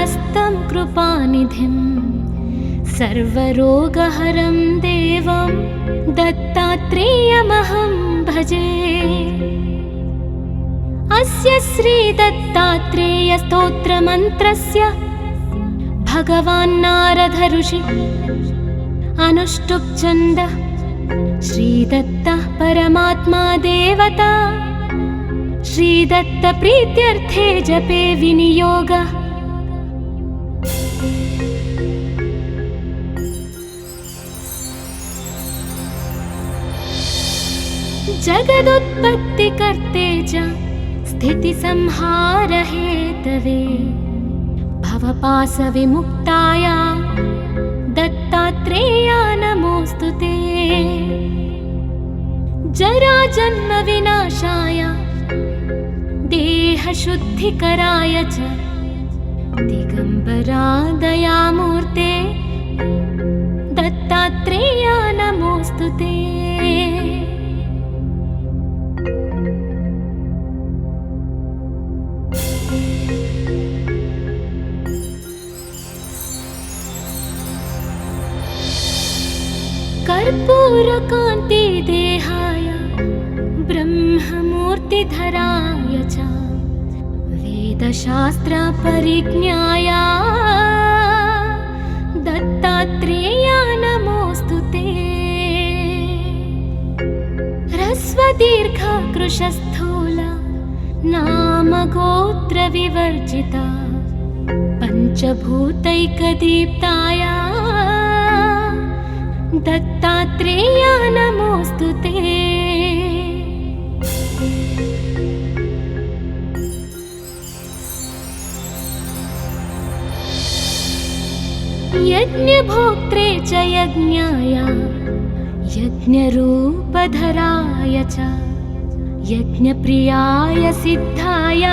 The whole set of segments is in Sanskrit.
वरदहस्तं कृपानिधिं सर्वरोगहरं देवं दत्तात्रेयमहं भजे। अस्य श्रीदत्तात्रेयस्तोत्रमन्त्रस्य भगवान् नारद ऋषि अनुष्टुप् छन्दः श्रीदत्तः परमात्मा देवता। श्रीदत्त प्रीत्यर्थे जपे विनियोगः। जगदुत्पत्तिकर्ते च स्थितिसंहार हेतवे भवपाशविमुक्ताय दत्तात्रेयाय नमोऽस्तुते। जराजन्मविनाशाय देहशुद्धिकराय च दिगम्बरा दयामूर्ते दत्तात्रेयाय नमोऽस्तुते। कर्पूरकान्ति देहाय ब्रह्ममूर्तिधराय च वेदशास्त्र परिज्ञाय दत्तात्रेयाय नमोऽस्तुते। ह्रस्वदीर्घ कृशस्थूल नाम गोत्र विवर्जिता पंचभूतैकदीप्ताय दत्तात्रेयाय नमोऽस्तुते। यज्ञभोक्त्रे च यज्ञाय यज्ञरूपधराय च यज्ञप्रियाय सिद्धाय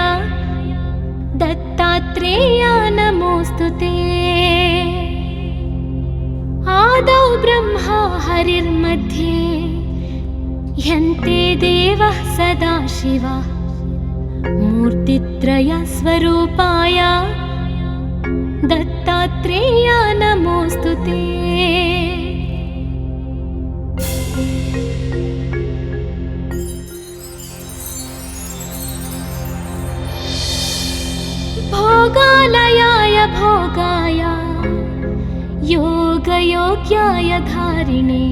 दत्तात्रेयाय नमोऽस्तुते। आदौ ब्रह्मा हरिर्मध्ये ह्यन्ते देवः सदाशिवः मूर्तित्रयस्वरूपाय दत्तात्रेयाय नमोऽस्तुते। भोगालयाय भोगाय योगयोग्याय धारिणे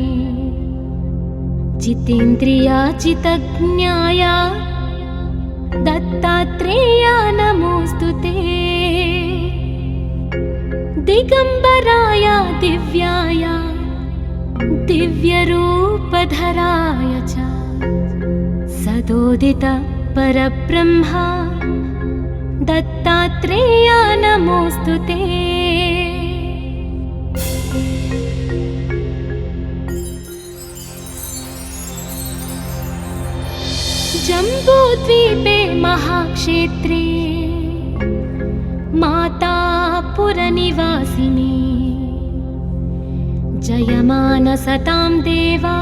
जितेन्द्रियाजितज्ञाय दत्तात्रेयाय नमोऽस्तुते। दिगम्बराय दिव्याय दिव्यरूपधराय च सदोदित परब्रह्म दत्तात्रेयाय नमोऽस्तुते। जम्बूद्वीपे महाक्षेत्रे मातापुरनिवासिनी जयमानसतां देवा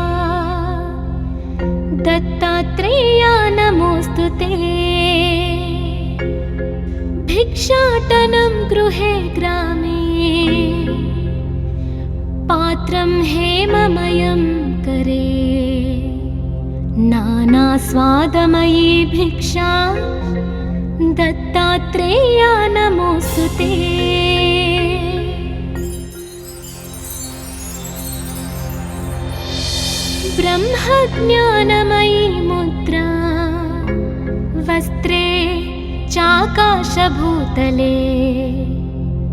दत्तात्रेयाय नमोऽस्तुते। भिक्षाटनं गृहे ग्रामे पात्रं हेममयं करे नानास्वादमयी भिक्षा दत्तात्रेयाय नमोऽस्तुते। ब्रह्मज्ञानमयी मुद्रा वस्त्रे चाकाशभूतले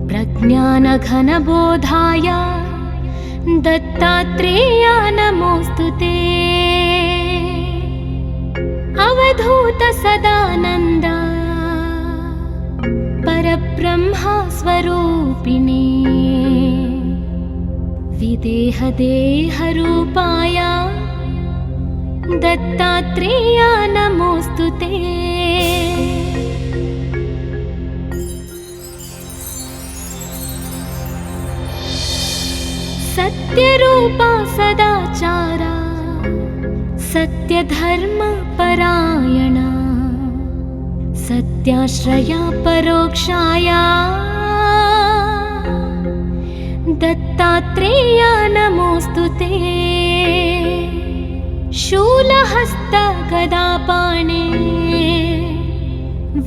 प्रज्ञानघनबोधाय दत्तात्रेयाय नमोऽस्तुते। अवधूत सदानन्द परब्रह्म स्वरूपिणे विदेहदेहरूपाय दत्तात्रेयाय नमोऽस्तुते। सत्यरूपा सदाचारा सत्यधर्मपरायणा सत्याश्रया परोक्षाया दत्तात्रेय नमोऽस्तु ते। शूलहस्त गदापाणे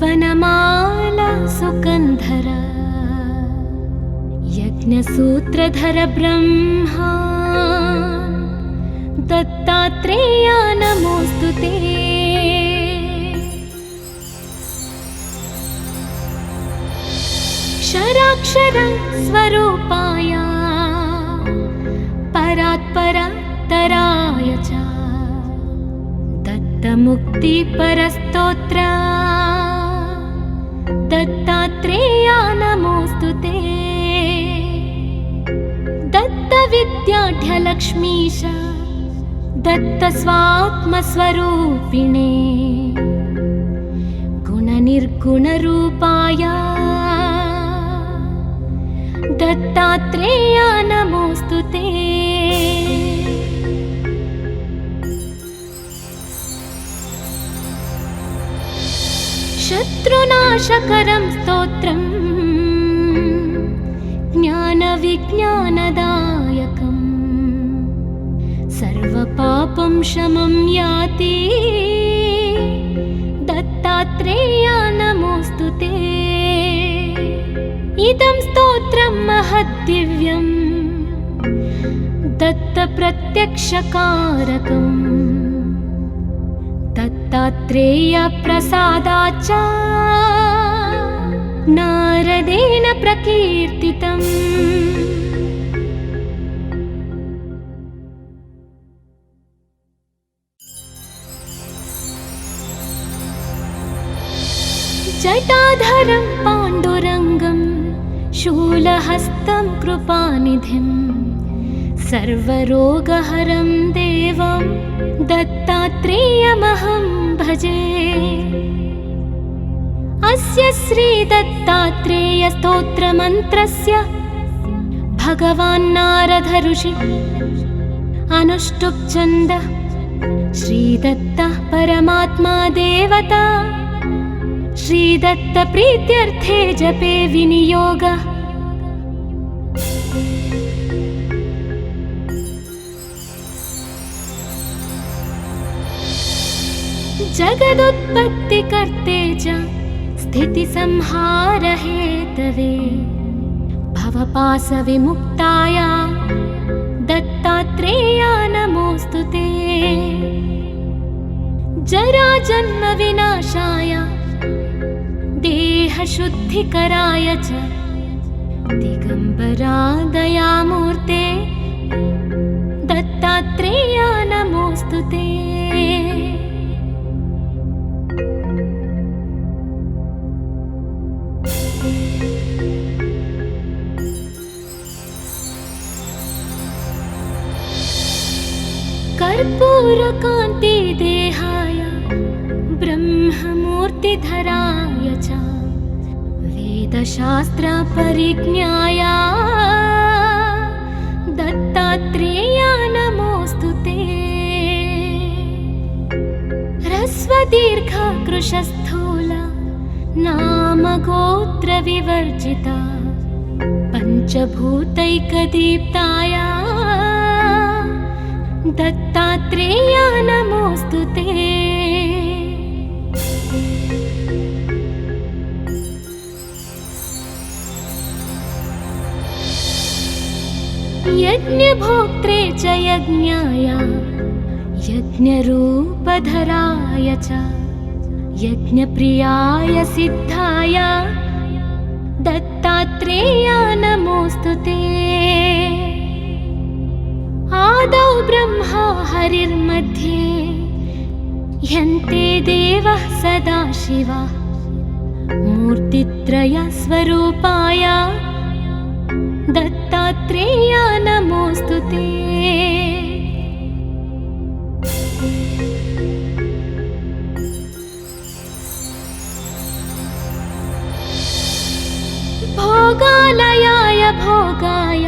वनमाला सुकन्धर यज्ञसूत्रधर ब्रह्मा दत्तात्रेय नमोऽस्तु ते। क्षराक्षर स्वरूपाय परात्परतराय च दत्तमुक्तिपरस्तोत्र दत्तात्रेय नमोऽस्तु ते। दत्तविद्याढ्यलक्ष्मीश दत्तस्वात्मस्वरूपिणे गुणनिर्गुणरूपाय दत्तात्रेय नमोऽस्तु ते। शत्रुनाशकरं स्तोत्रं ज्ञानविज्ञानदायकं सर्वपापं शमं याति दत्तात्रेय नमोऽस्तु ते। इदं स्तोत्रं महद्दिव्यं दत्तप्रत्यक्षकारकम् दत्तात्रेय प्रसादाच्च नारदेन प्रकीर्तितम्। जटाधरं पाण्डुरङ्गं शूलहस्तं कृपानिधिं सर्वरोगहरं देवं दत्तात्रेयमहं भजे। अस्य श्रीदत्तात्रेयस्तोत्रमन्त्रस्य भगवान् नारद ऋषि अनुष्टुप् छन्दः श्रीदत्तः परमात्मा देवता श्रीदत्तप्रीत्यर्थे जपे विनियोगः। जगदुत्पत्तिकर्ते च स्थितिसंहारहेतवे भवपाशविमुक्ताय दत्तात्रेय नमोऽस्तु ते। जराजन्मविनाशाय देहशुद्धिकराय च दिगम्बरा दयामूर्ते दत्तात्रेय नमोऽस्तु ते। कर्पूरकान्ति देहाय ब्रह्ममूर्तिधराय च वेदशास्त्रपरिज्ञाय दत्तात्रेय नमोऽस्तु ते। ह्रस्वदीर्घकृशस्थूल नामगोत्रविवर्जिता पञ्चभूतैकदीप्ताय दत्तात्रेय नमोऽस्तु ते। यज्ञभोक्त्रे च यज्ञाय यज्ञरूपधराय च यज्ञप्रियाय सिद्धाय दत्तात्रेय नमोऽस्तु ते। आदौ ब्रह्मा हरिर्मध्ये ह्यन्ते देवः सदाशिवः मूर्तित्रयस्वरूपाय दत्तात्रेय नमोऽस्तु ते। भोगालयाय भोगाय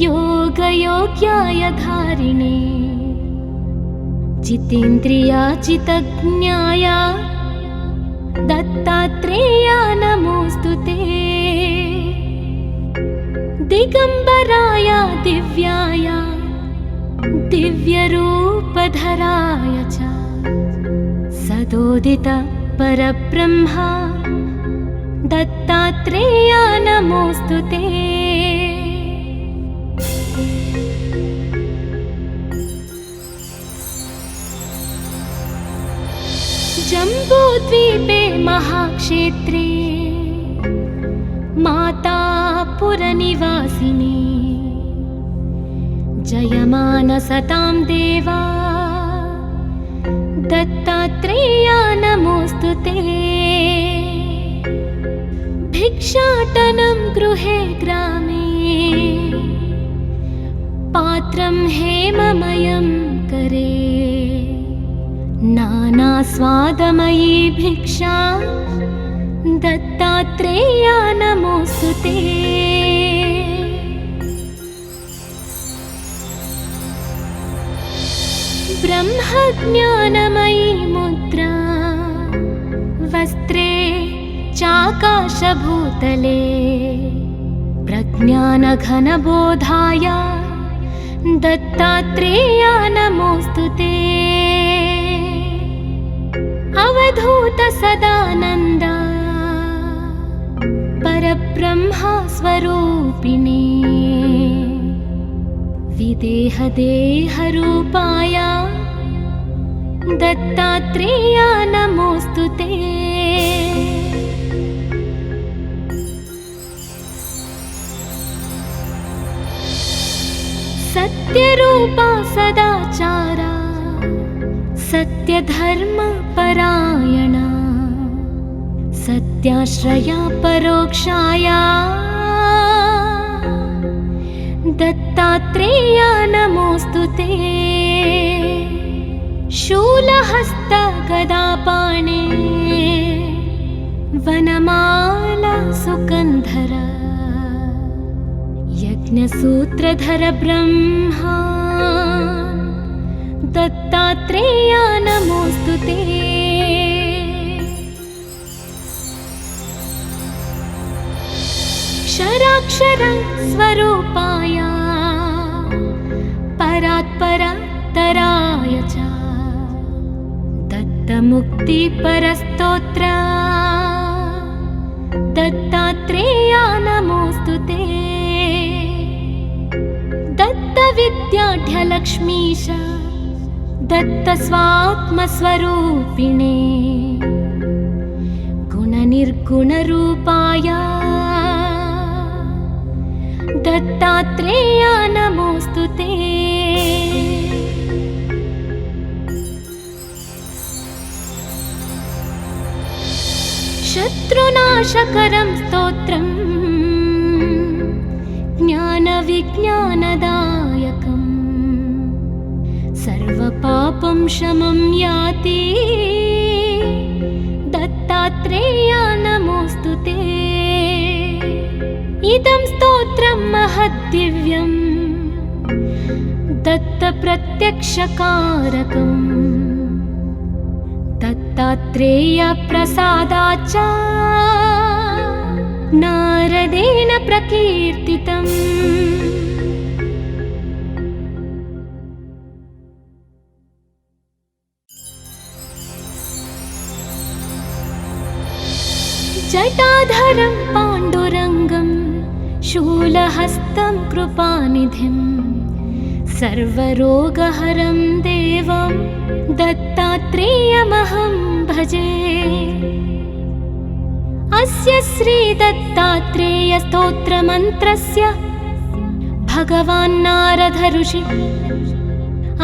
योगयोग्याय धारिणे जितेन्द्रियाचितज्ञाय दत्तात्रेय नमोऽस्तु ते। दिगम्बराय दिव्याय दिव्यरूपधराय च सदोदित परब्रह्मा दत्तात्रेय नमोऽस्तु ते। जम्बूद्वीपे महाक्षेत्रे मातापुरनिवासिनी जयमानसतां देवा दत्तात्रेय नमोऽस्तु ते। भिक्षाटनं गृहे ग्रामे पात्रं हेममयं करे नानास्वादमयी भिक्षा दत्तात्रेय नमोऽस्तु ते। ब्रह्मज्ञानमयी मुद्रा वस्त्रे चाकाशभूतले प्रज्ञानघनबोधाय दत्तात्रेय नमोऽस्तु ते। अवधूत सदानन्द परब्रह्मा स्वरूपिणे विदेहदेहरूपाय दत्तात्रेय नमोऽस्तु ते। सत्यरूपा सदाचारा सत्यधर्मपरायणा सत्याश्रया परोक्षाया दत्तात्रेय नमोऽस्तु ते। शूलहस्त गदापाणे वनमाला सुकन्धर यज्ञसूत्रधर ब्रह्मा दत्तात्रेय नमोऽस्तु ते। क्षराक्षर स्वरूपाय परात्परतराय च दत्तमुक्तिपरस्तोत्र दत्तात्रेय नमोऽस्तु ते। दत्तविद्याढ्यलक्ष्मीश दत्तस्वात्मस्वरूपिणे गुणनिर्गुणरूपाय दत्तात्रेय नमोऽस्तु ते। शत्रुनाशकरं स्तोत्रं ज्ञानविज्ञानदायकं सर्वपापं शमं याति दत्तात्रेय नमोऽस्तु ते। इदं स्तोत्रं महद्दिव्यं दत्तप्रत्यक्षकारकम् दत्तात्रेय प्रसादाच्च नारदेन प्रकीर्तितम्। जटाधरं पाण्डुरङ्गं शूलहस्तं कृपानिधिं सर्वरोगहरं देवं दत्तात्रेयमहं भजे। अस्य श्रीदत्तात्रेयस्तोत्रमन्त्रस्य भगवान् नारद ऋषि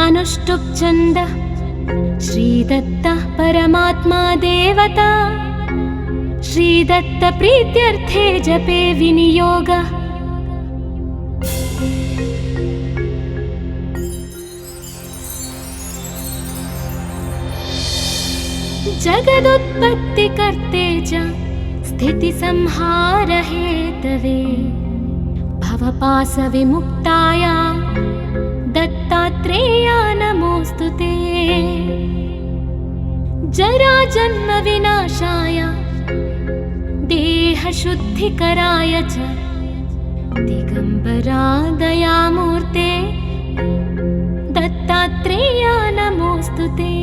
अनुष्टुप् छन्द श्रीदत्तः परमात्मा देवता श्रीदत्त प्रीत्यर्थे जपे विनियोग। जगदुत्पत्तिकर्ते च स्थितिसंहारहेतवे भवपाशविमुक्ताय दत्तात्रेय नमोऽस्तु ते। जराजन्मविनाशाय देहशुद्धिकराय च दिगंबरा दयामूर्ते दत्तात्रेया नमोस्तुते।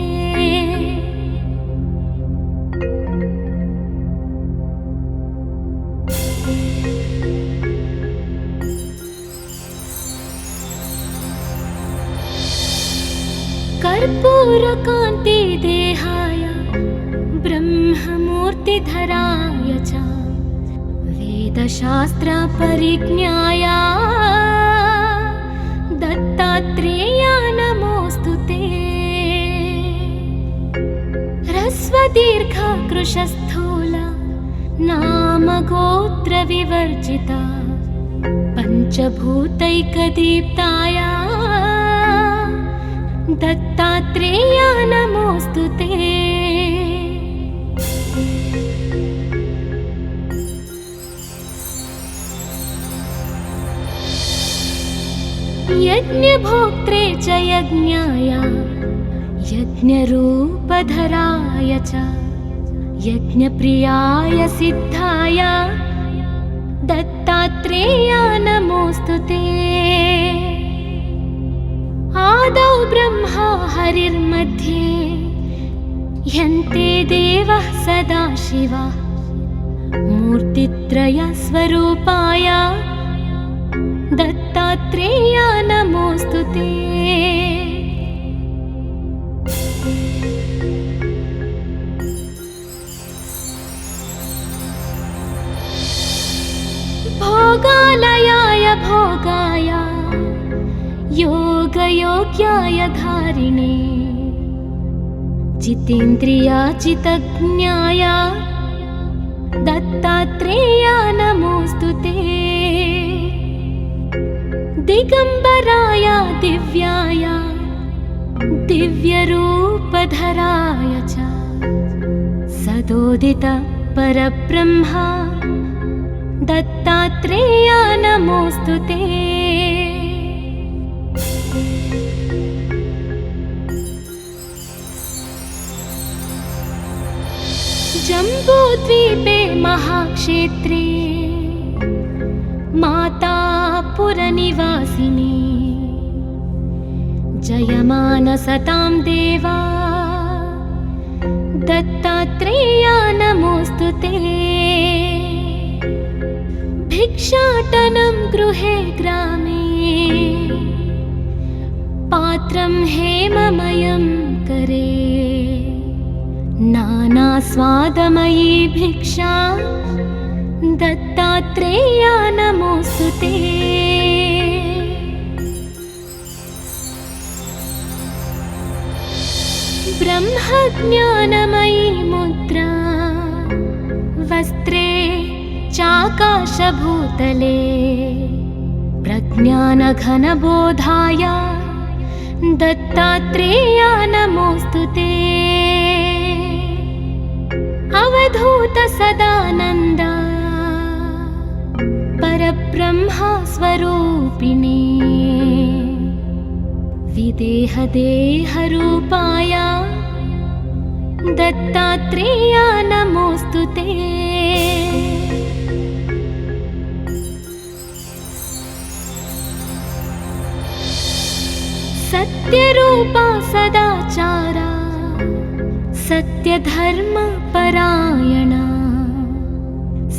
कर्पूरकान्ति देहाय ब्रह्ममूर्तिधराय च वेदशास्त्र परिज्ञाय दत्तात्रेया नमोस्तुते। ह्रस्वदीर्घ कृशस्थूल नाम गोत्र विवर्जिता पंचभूतैकदीप्ताय दत्तात्रेया नमोस्तुते। यज्ञभोक्त्रे च यज्ञाय यज्ञरूपधराय च यज्ञप्रियाय सिद्धाय दत्तात्रेया नमोस्तुते। आदौ ब्रह्मा हरिर्मध्ये यन्ते देवः सदाशिवः मूर्तित्रयस्वरूपाय दत्तात्रेया नमोस्तुते। भोगालयाय भोगाय योगयोग्याय धारिणे जितेन्द्रियाजितज्ञाय दत्तात्रेया नमोस्तुते। दिगंबराय दिव्याय दिव्यरूपधराय च सदोदित परब्रह्मा दत्तात्रेया नमोस्तुते। जम्बूद्वीपे महाक्षेत्रे मातापुरनिवासिनी जयमानसतां देवा दत्तात्रेया नमोस्तुते। भिक्षाटनं गृहे ग्रामे पात्रं हेममयं करे नानास्वादमयी भिक्षा दत्तात्रेया नमोस्तुते। ब्रह्मज्ञानमयी मुद्रा वस्त्रे चाकाशभूतले प्रज्ञानघनबोधाय दत्तात्रेया नमोस्तुते। अवधूत सदानंद परब्रह्मा स्वरूपिणे विदेह देहरूपाय दत्तात्रेया नमोस्तुते। सत्यरूपा सदाचारा सत्यधर्म परायणा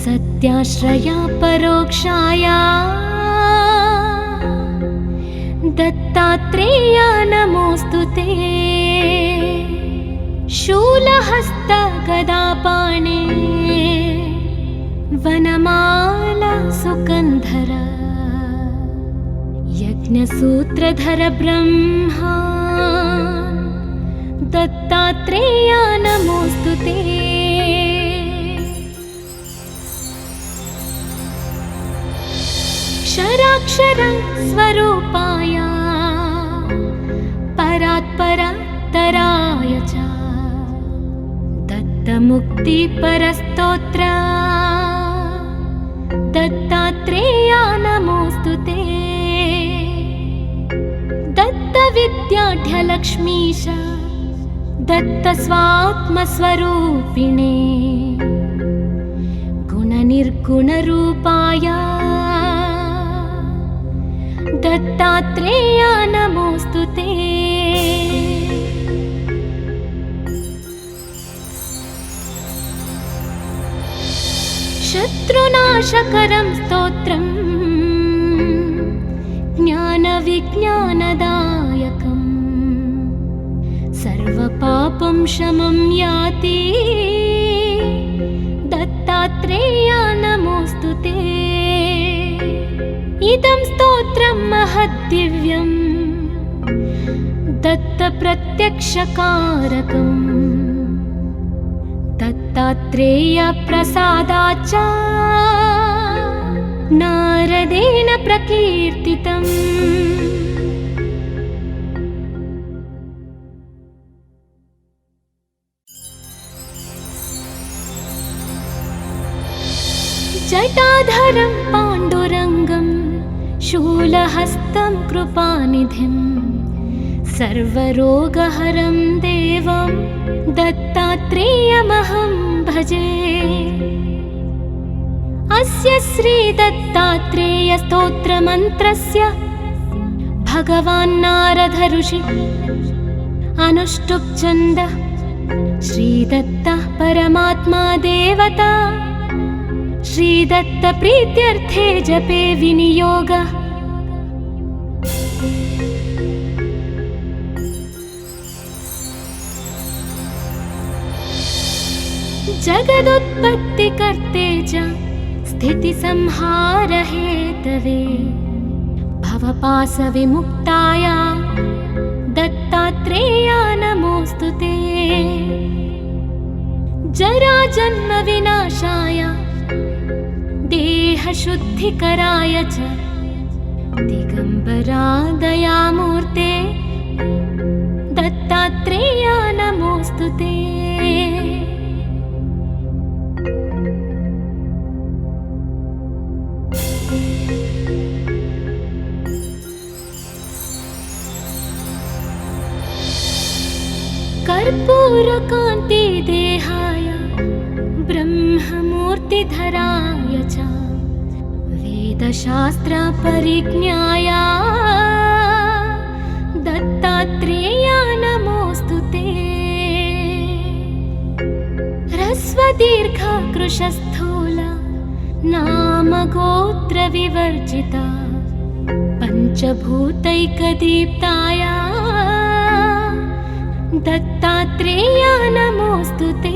सत्याश्रया परोक्षाया दत्तात्रेया नमोस्तुते। शूलहस्त गदापाणे वनमाला सुकन्धर यज्ञसूत्रधर ब्रह्मा दत्तात्रेया नमोस्तुते। क्षराक्षर स्वरूपाय परात्परतराय च दत्तमुक्तिपरस्तोत्र दत्तात्रेया नमोस्तुते। दत्तविद्याढ्यलक्ष्मीश दत्तस्वात्मस्वरूपिणे गुणनिर्गुणरूपाय दत्तात्रेया नमोऽस्तु ते। शत्रुनाशकरं स्तोत्रम् ज्ञानविज्ञानदायकम् सर्वपापं शमं याति दत्तात्रेया नमोऽस्तु ते। इदं स्तोत्रं महद्दिव्यम् दत्तप्रत्यक्षकारकम् दत्तात्रेय प्रसादाच्च नारदेन प्रकीर्तितम्। जटाधरं पाण्डुरङ्गं शूलहस्तं कृपानिधिं सर्वरोगहरं देवं दत्तात्रेयमहं भजे। अस्य श्रीदत्तात्रेयस्तोत्रमन्त्रस्य भगवान् नारद ऋषि अनुष्टुप् छन्दः श्रीदत्तः परमात्मा देवता श्रीदत्त प्रीत्यर्थे जपे विनियोगः। जगदुत्पत्तिकर्ते च स्थितिसंहार हेतवे भवपाशविमुक्ताय दत्तात्रेया नमोऽस्तु ते। जराजन्मविनाशाय देहशुद्धिकराय च दिगम्बरा दयामूर्ते दत्तात्रेया नमोऽस्तु ते। कर्पूरकान्ति देहाय ब्रह्ममूर्तिधराय च वेदशास्त्र परिज्ञाय दत्तात्रेया नमोऽस्तु ते। ह्रस्वदीर्घ कृशस्थूल नाम गोत्र विवर्जिता पंचभूतैकदीप्ताय दत्तात्रेया नमोऽस्तु ते।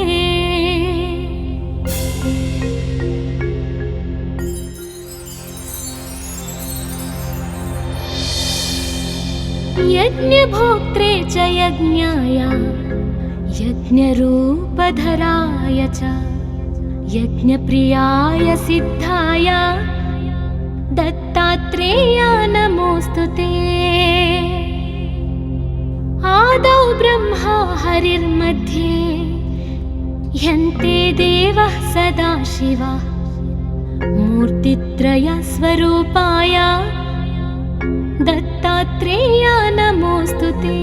यज्ञभोक्त्रे च यज्ञाय यज्ञरूपधराय च यज्ञप्रियाय सिद्धाय दत्तात्रेया नमोऽस्तु ते। आदौ ब्रह्मा हरिर्मध्ये ह्यन्ते देवः सदाशिवः मूर्तित्रयस्वरूपाय दत्तात्रेया नमोऽस्तु ते।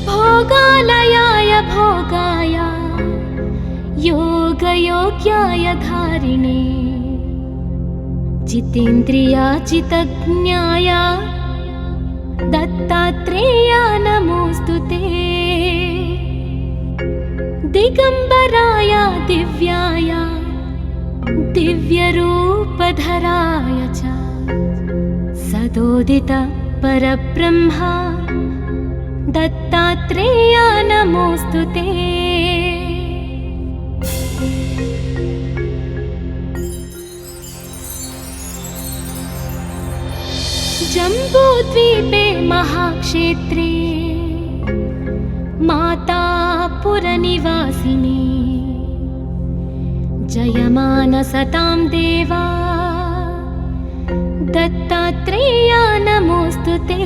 भोगालयाय भोगाय योगयोग्याय धारिणे जितेन्द्रियाजितज्ञाय दत्तात्रेया नमोऽस्तु ते। दिगम्बराय दिव्याय दिव्यरूपधराय च सदोदित परब्रह्मा दत्तात्रेया नमोऽस्तु ते। जम्बूद्वीपे महाक्षेत्रे मातापुरनिवासिनी जयमानसतां देवा दत्तात्रेया नमोऽस्तु ते।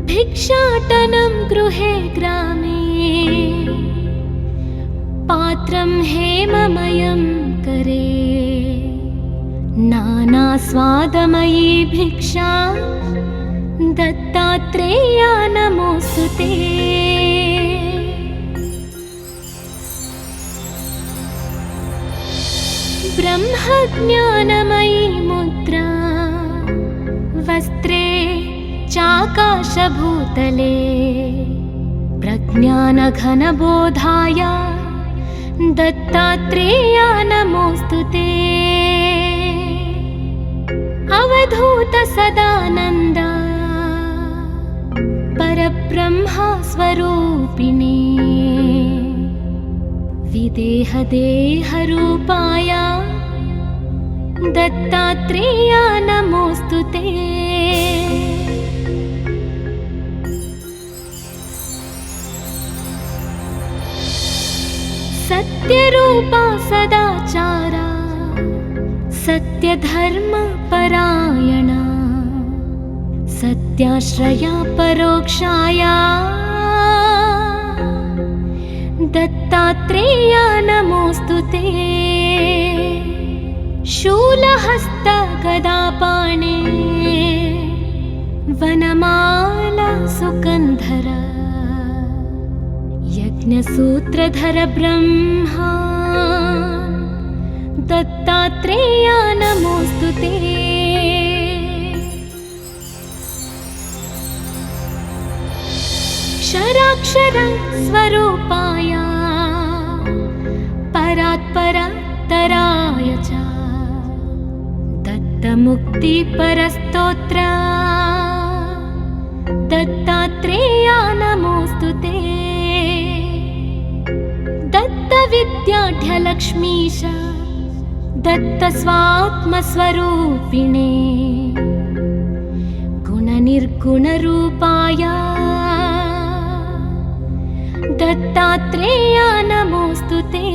भिक्षाटनं गृहे ग्रामे पात्रं हेममयं करे नानास्वादमयी भिक्षा दत्तात्रेया नमोऽस्तु ते। ब्रह्मज्ञानमयी मुद्रा वस्त्रे चाकाशभूतले प्रज्ञानघनबोधाय दत्तात्रेया नमोऽस्तु ते। अवधूत सदानन्द परब्रह्मा स्वरूपिणे विदेहदेहरूपाय दत्तात्रेया नमोऽस्तु ते। सत्यरूपा सदाचारा सत्यधर्मपरायणा सत्याश्रया परोक्षाया दत्तात्रेया नमोऽस्तु ते। शूलहस्तगदापाणे वनमाला सुकन्धरा यज्ञसूत्रधर ब्रह्मा दत्तात्रेया नमोऽस्तु ते। क्षराक्षर स्वरूपाय परात्परतराय च दत्तमुक्तिपरस्तोत्र दत्तात्रेया नमोऽस्तु ते। दत्तविद्याढ्यलक्ष्मीश दत्तस्वात्मस्वरूपिणे गुणनिर्गुणरूपाय दत्तात्रेया नमोऽस्तु ते।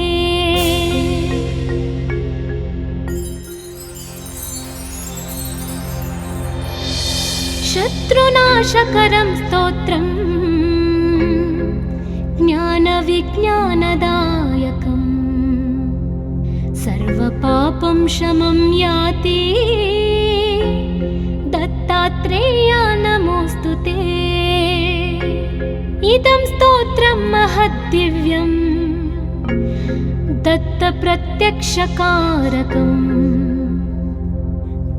शत्रुनाशकरं स्तोत्रम् ज्ञानविज्ञानदायकम् सर्वपापं शमं याति दत्तात्रेया नमोऽस्तु ते। इदं स्तोत्रं महद्दिव्यं दत्तप्रत्यक्षकारकम्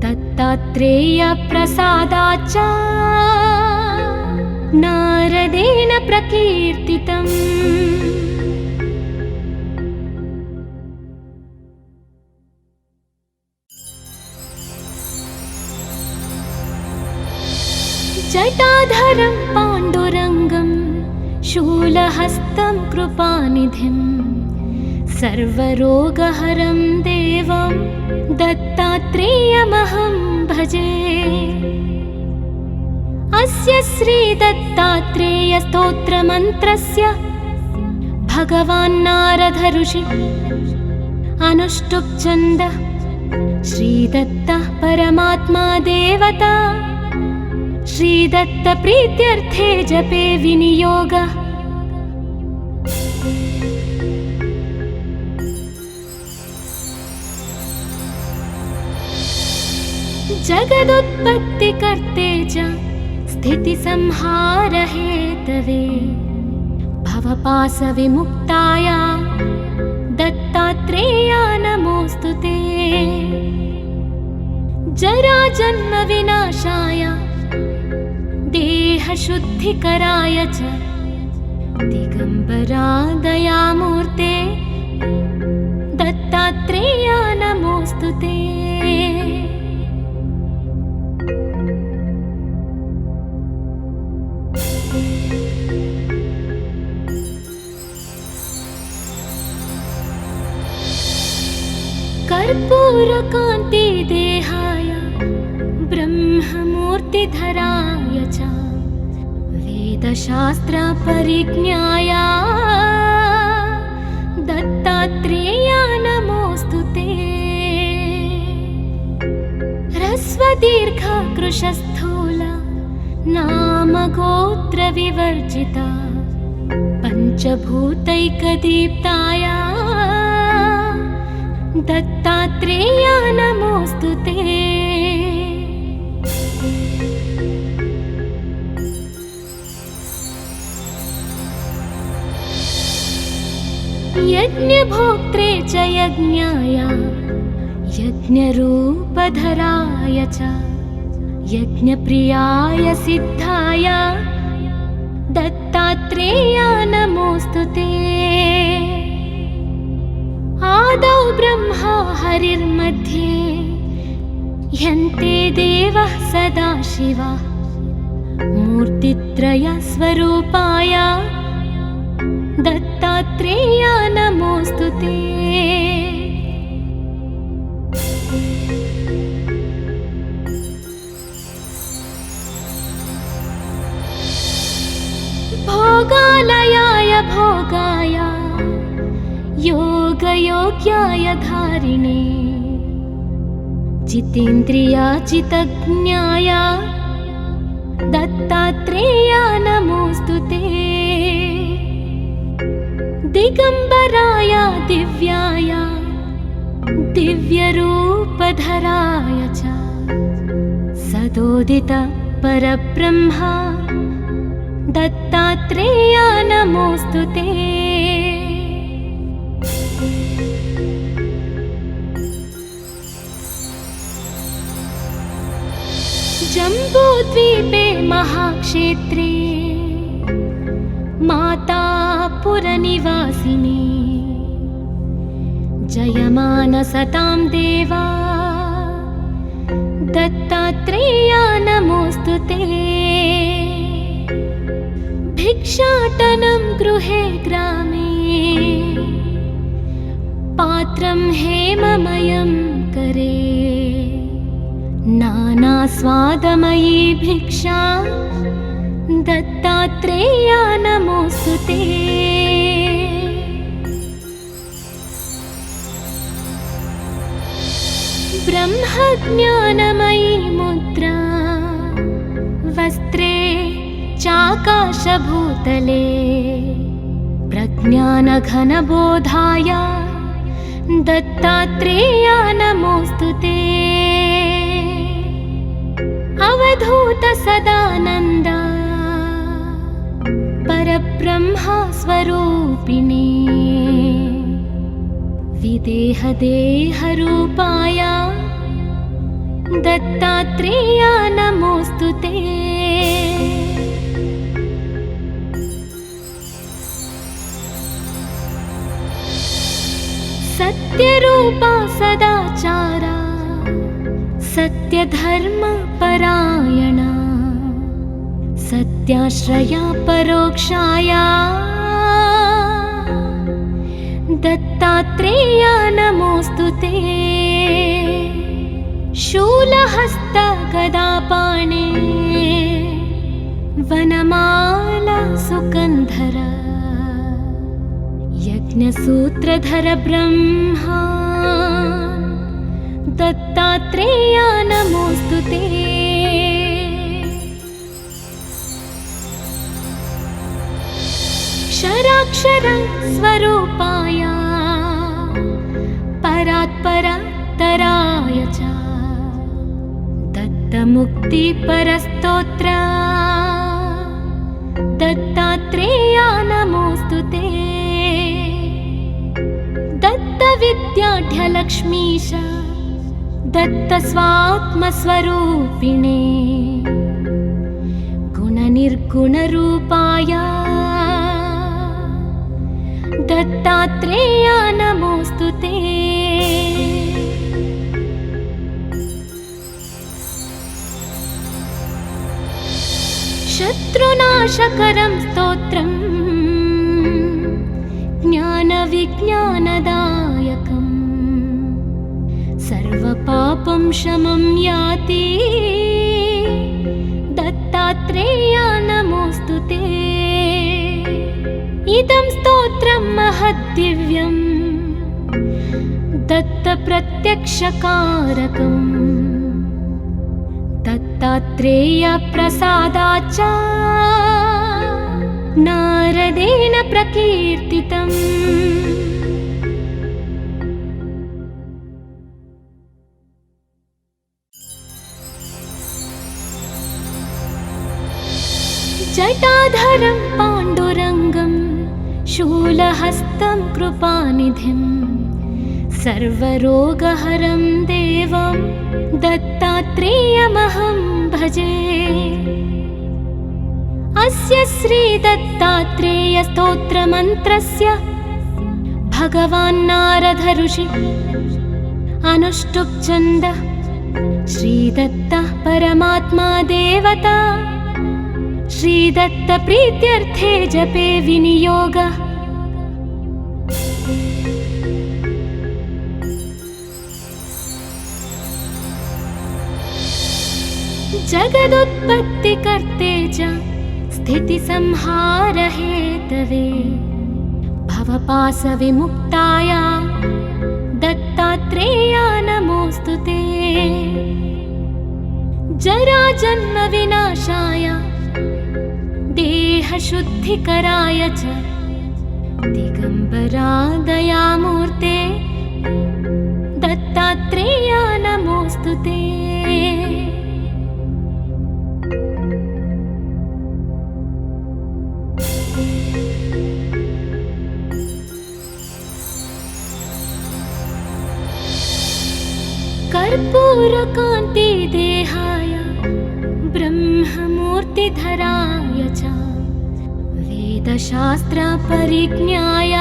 दत्तात्रेयप्रसादाच्च नारदेन प्रकीर्तितम्। जटाधरं पाण्डुरङ्गं शूलहस्तं कृपानिधिं सर्वरोगहरं देवं दत्तात्रेयमहं भजे। अस्य श्रीदत्तात्रेयस्तोत्रमन्त्रस्य भगवान् नारद ऋषि अनुष्टुप् छन्दः श्रीदत्तः परमात्मा देवता श्रीदत्तप्रीत्यर्थे जपे विनियोगः। जगदुत्पत्तिकर्ते च स्थितिसंहारहेतवे भवपाशविमुक्ताय दत्तात्रेया नमोऽस्तु ते। जराजन्मविनाशाय देहशुद्धिकराय च दिगम्बरा दयामूर्ते दत्तात्रेया नमोऽस्तु ते। कर्पूरकान्ति देहाय ब्रह्ममूर्तिधराय च वेदशास्त्रपरिज्ञाय दत्तात्रेया नमोऽस्तु ते। ह्रस्वदीर्घकृशस्थूल नामगोत्रविवर्जिता पञ्चभूतैकदीप्ताय दत्तात्रेया नमोऽस्तु ते। यज्ञभोक्त्रे च यज्ञाय यज्ञरूपधराय च यज्ञप्रियाय सिद्धाय दत्तात्रेयाय नमोऽस्तु ते। आदौ ब्रह्मा हरिर्मध्ये ह्यन्ते देवः सदाशिवः मूर्तित्रयस्वरूपाय दत्तात्रेयाय नमोऽस्तु ते। भोगालयाय भोगाय योगयोग्याय धारिणे जितेन्द्रियाजितज्ञाय दत्तात्रेयाय नमोऽस्तु ते। दिगम्बराय दिव्याय दिव्यरूपधराय च सदोदित परब्रह्मा दत्तात्रेयाय नमोऽस्तु ते। जम्बूद्वीपे महाक्षेत्रे मातापुरनिवासिने जयमानसतां देवा दत्तात्रेयाय नमोऽस्तु ते। भिक्षाटनं गृहे ग्रामे पात्रं हेममयं करे नानास्वादमयी भिक्षा दत्तात्रेयाय नमोऽस्तु ते। ब्रह्मज्ञानमयी मुद्रा वस्त्रे चाकाशभूतले प्रज्ञानघनबोधाय दत्तात्रेयाय नमोऽस्तु ते। अवधूत सदानन्द परब्रह्मा स्वरूपिणे विदेहदेहरूपाय दत्तात्रेयाय नमोऽस्तु ते। सत्यरूपा सदाचारा सत्यधर्मपरायणा सत्याश्रया परोक्षाया दत्तात्रेयाय नमोऽस्तु ते। शूलहस्त गदापाणे वनमाला सुकन्धर यज्ञसूत्रधर ब्रह्मा दत्तात्रेयाय नमोऽस्तु ते। क्षराक्षर स्वरूपाय परात्परतराय च दत्तमुक्तिपरस्तोत्र दत्तात्रेयाय नमोऽस्तु ते। दत्तविद्याढ्यलक्ष्मीश दत्तस्वात्मस्वरूपिणे गुणनिर्गुणरूपाय दत्तात्रेयाय नमोऽस्तु ते। शत्रुनाशकरं स्तोत्रं ज्ञानविज्ञानदायकं सर्वपापं शमं याति दत्तात्रेयाय नमोऽस्तु ते। इदं स्तोत्रं महद्दिव्यं दत्तप्रत्यक्षकारकम् दत्तात्रेयप्रसादाच्च नारदेन प्रकीर्तितम्। जटाधरं पाण्डुरङ्गं शूलहस्तं कृपानिधिं सर्वरोगहरं देवं दत्तात्रेयमहं भजे। अस्य श्रीदत्तात्रेयस्तोत्रमन्त्रस्य भगवान् नारद ऋषि अनुष्टुप् छन्दः श्रीदत्तः परमात्मा देवता। श्रीदत्त प्रीत्यर्थे जपे विनियोगः। जगदुत्पत्तिकर्ते च स्थितिसंहारहेतवे भवपाशविमुक्ताय दत्तात्रेया नमोऽस्तु ते। जराजन्मविनाशाय देहशुद्धिकराय च दिगम्बरा दयामूर्ते दत्तात्रेया नमोऽस्तु ते। कर्पूरकान्ति देहाय ब्रह्ममूर्तिधराय च वेदशास्त्रपरिज्ञाय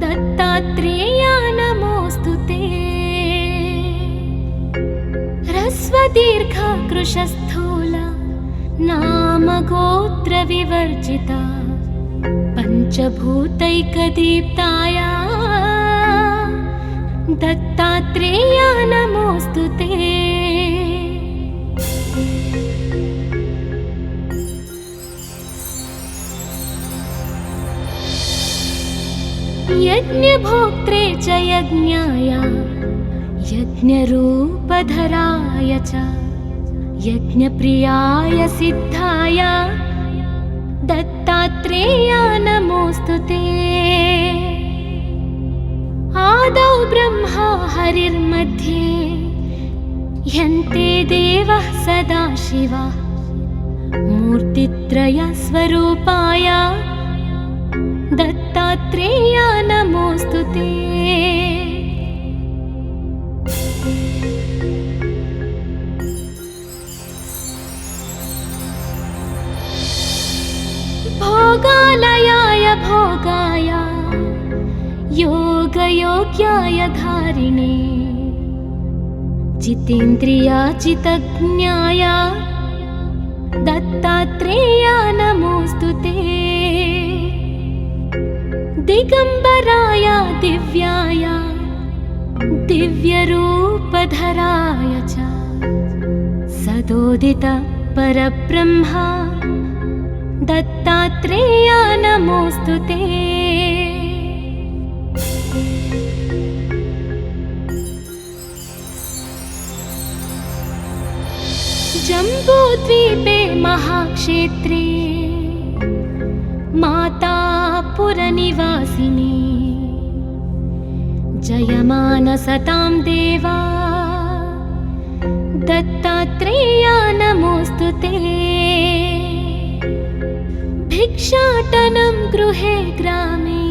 दत्तात्रेया नमोऽस्तु ते। ह्रस्वदीर्घकृशस्थूल नामगोत्रविवर्जिता पञ्चभूतैकदीप्ताय दत्तात्रेया नमोऽस्तु ते। यज्ञभोक्त्रे च यज्ञाय यज्ञरूपधराय च यज्ञप्रियाय सिद्धाय दत्तात्रेया नमोऽस्तु ते। आदौ ब्रह्मा हरिर्मध्ये ह्यन्ते देवः सदाशिवः मूर्तित्रयस्वरूपाय दत्तात्रेया नमोऽस्तु ते। भोगालयाय भोगाय योगयोग्याय धारिणे जितेन्द्रियाजितज्ञाय दत्तात्रेया नमोऽस्तु ते। दिगम्बराय दिव्याय दिव्यरूपधराय च सदोदित परब्रह्म दत्तात्रेया नमोऽस्तु ते। जम्बूद्वीपे महाक्षेत्रे मातापुरनिवासिनी जयमानसतां देवा दत्तात्रेया नमोऽस्तु ते। भिक्षाटनं गृहे ग्रामे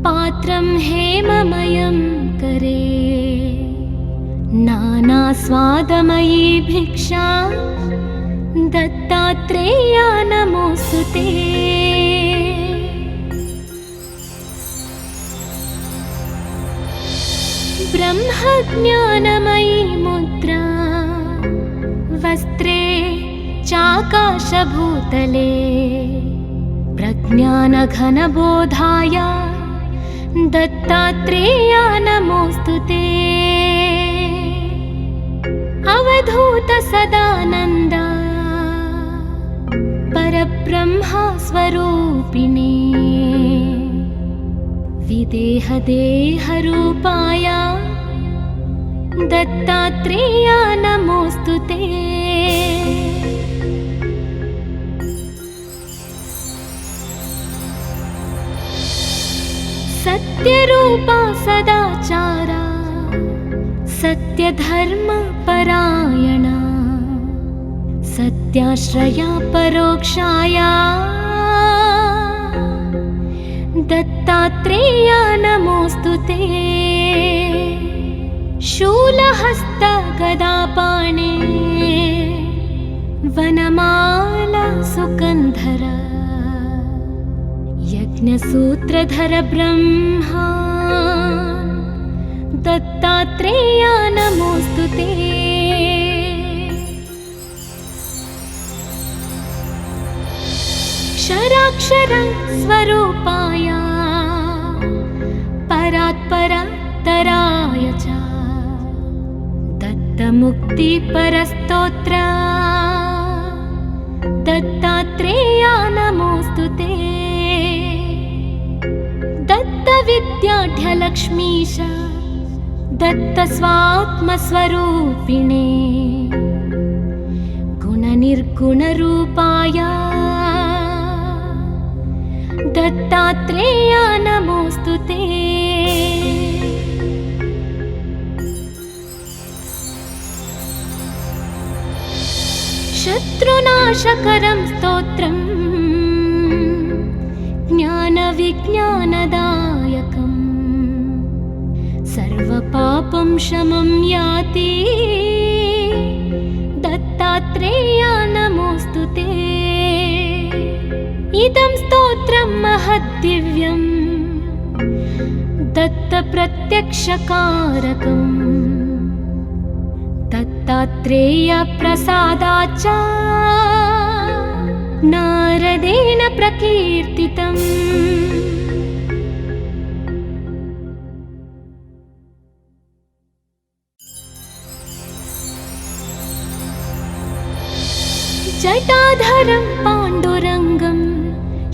पात्रं हेममयं करे नानास्वादमयी भिक्षा दत्तात्रेया नमोऽस्तु ते। ब्रह्मज्ञानमयी मुद्रा वस्त्रे चाकाशभूतले प्रज्ञानघनबोधाय दत्तात्रेया नमोऽस्तु ते। अवधूत सदानन्द परब्रह्म स्वरूपिणे विदेहदेहरूपाय दत्तात्रेया नमोऽस्तु ते। सत्यरूपा सदाचारा सत्यधर्मपरायणा सत्याश्रया परोक्षाया दत्तात्रेया नमोऽस्तु ते। शूलहस्त गदापाणे वनमाला सुकन्धर यज्ञसूत्रधर ब्रह्मा दत्तात्रेया नमोऽस्तु ते। क्षराक्षर स्वरूपाय परात्परतराय च दत्तमुक्तिपरस्तोत्र दत्तात्रेया नमोऽस्तु ते। दत्तविद्याढ्यलक्ष्मीश दत्तस्वात्मस्वरूपिणे गुणनिर्गुणरूपाय दत्तात्रेया नमोऽस्तु ते। शत्रुनाशकरं स्तोत्रम् ज्ञानविज्ञानदायकम् सर्वपापं शमं याति दत्तात्रेया नमोऽस्तु ते। इदं स्तोत्रं महद्दिव्यं दत्तप्रत्यक्षकारकम् दत्तात्रेय प्रसादाच्च नारदेन प्रकीर्तितम्। जटाधरं पाण्डुरङ्गं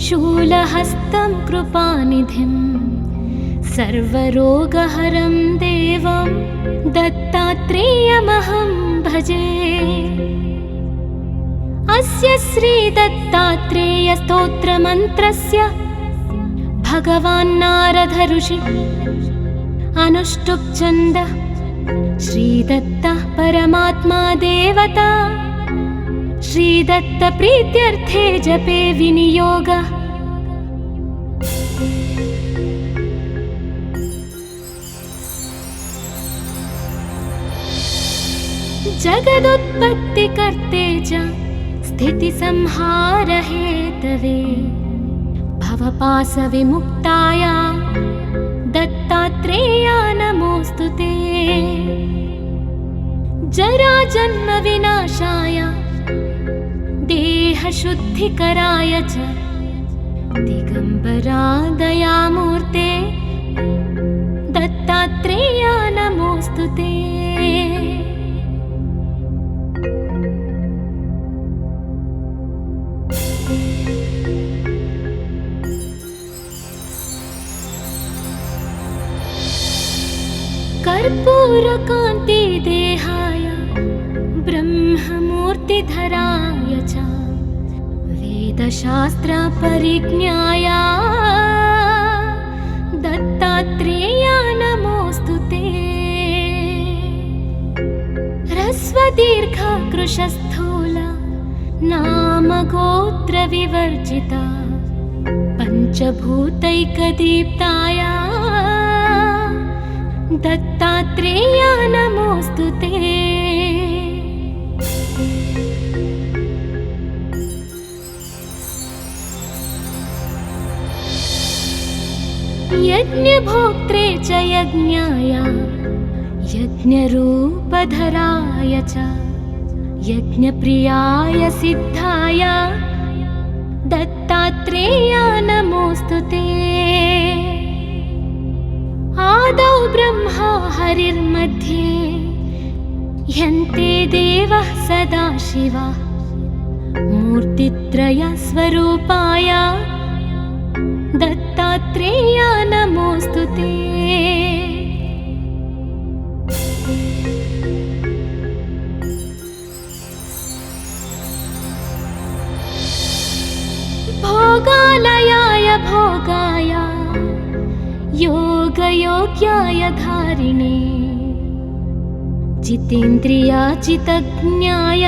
शूलहस्तं कृपानिधिं सर्वरोगहरं देवं दत्तात्रेयमहं भजे। अस्य श्रीदत्तात्रेयस्तोत्रमन्त्रस्य भगवान् नारद ऋषि अनुष्टुप् छन्द श्रीदत्तः परमात्मा देवता श्रीदत्त प्रीत्यर्थे जपे विनियोग। जगदुत्पत्तिकर्ते च स्थितिसंहार हेतवे भवपाशविमुक्ताय दत्तात्रेया नमोऽस्तु ते। जराजन्मविनाशाय देहशुद्धिकराय च दिगम्बरा दयामूर्ते दत्तात्रेया नमोऽस्तु ते। कर्पूरकान्ति देहाय ब्रह्ममूर्तिधराय च वेदशास्त्र परिज्ञाय दत्तात्रेया नमोऽस्तु ते। ह्रस्वदीर्घ कृशस्थूल नाम गोत्र विवर्जिता पंचभूतैकदीप्ताय दत्तात्रेया नमोऽस्तु ते। यज्ञभोक्त्रे च यज्ञाय यज्ञरूपधराय च यज्ञप्रियाय सिद्धाय दत्तात्रेया नमोऽस्तु ते। आदौ ब्रह्मा हरिर्मध्ये ह्यन्ते देवः सदाशिवः मूर्तित्रयस्वरूपाय दत्तात्रेया नमोऽस्तु ते। भोगालयाय भोगाय योगयोग्याय धारिणे जितेन्द्रियाजितज्ञाय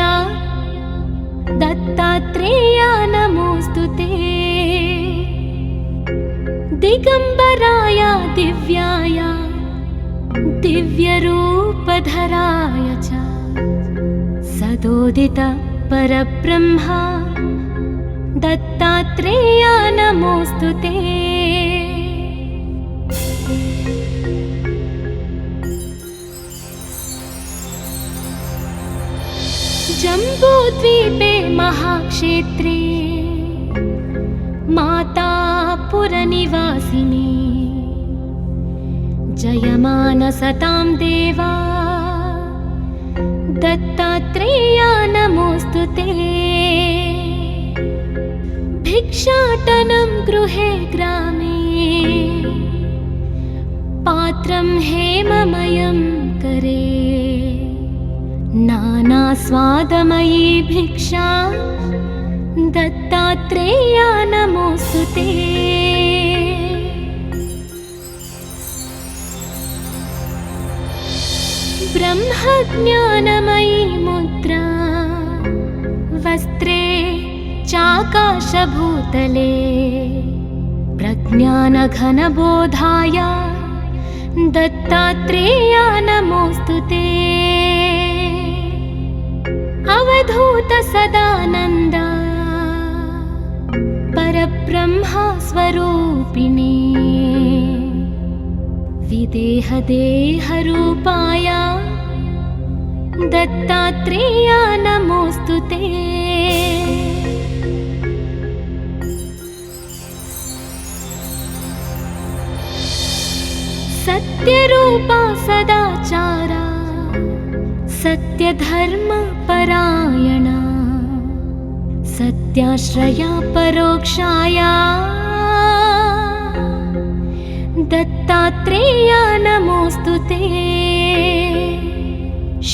दत्तात्रेया नमोऽस्तु ते। दिगम्बराय दिव्याय दिव्यरूपधराय च सदोदित परब्रह्मा दत्तात्रेया नमोऽस्तु ते। जम्बूद्वीपे महाक्षेत्रे मातापुरनिवासिनी जयमानसतां देवा दत्तात्रेया नमोऽस्तु ते। भिक्षाटनं गृहे ग्रामे पात्रं हेममयं करे नानास्वादमयी भिक्षा दत्तात्रेया नमोऽस्तु ते। ब्रह्मज्ञानमयी मुद्रा वस्त्रे चाकाशभूतले प्रज्ञानघनबोधाय दत्तात्रेया नमोऽस्तु ते। अवधूत सदानन्द परब्रह्मा स्वरूपिणे विदेहदेहरूपाय दत्तात्रेया नमोऽस्तु ते। सत्यरूपा सदाचारा सत्यधर्मपरायणा सत्याश्रया परोक्षाया दत्तात्रेया नमोऽस्तु ते।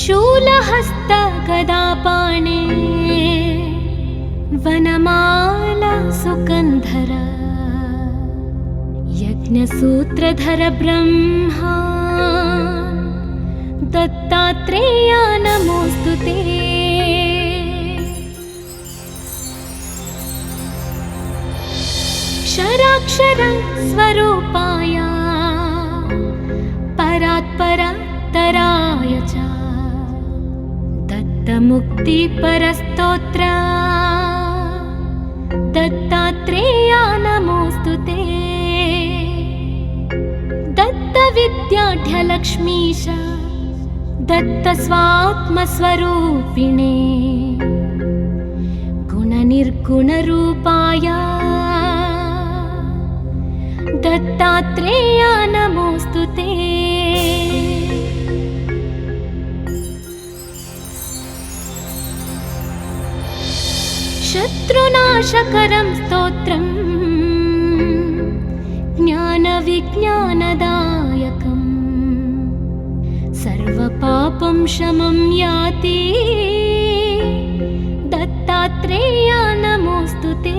शूलहस्तगदापाणे वनमाला सुकन्धरा यज्ञसूत्रधर ब्रह्मा दत्तात्रेया नमोऽस्तु ते। क्षराक्षर स्वरूपाय परात्परतराय च दत्तमुक्तिपरस्तोत्र दत्तात्रेया नमोऽस्तु ते। दत्तविद्याढ्यलक्ष्मीश दत्तस्वात्मस्वरूपिणे गुणनिर्गुणरूपाय दत्तात्रेया नमोऽस्तु ते। शत्रुनाशकरं स्तोत्रम् ज्ञानविज्ञानदायकम् सर्वपापं शमं याति दत्तात्रेया नमोऽस्तु ते।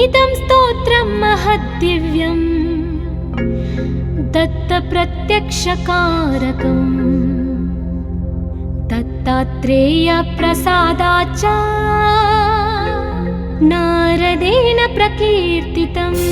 इदं स्तोत्रं महद्दिव्यं दत्तप्रत्यक्षकारकम् दत्तात्रेयप्रसादाच्च नारदेन प्रकीर्तितम्।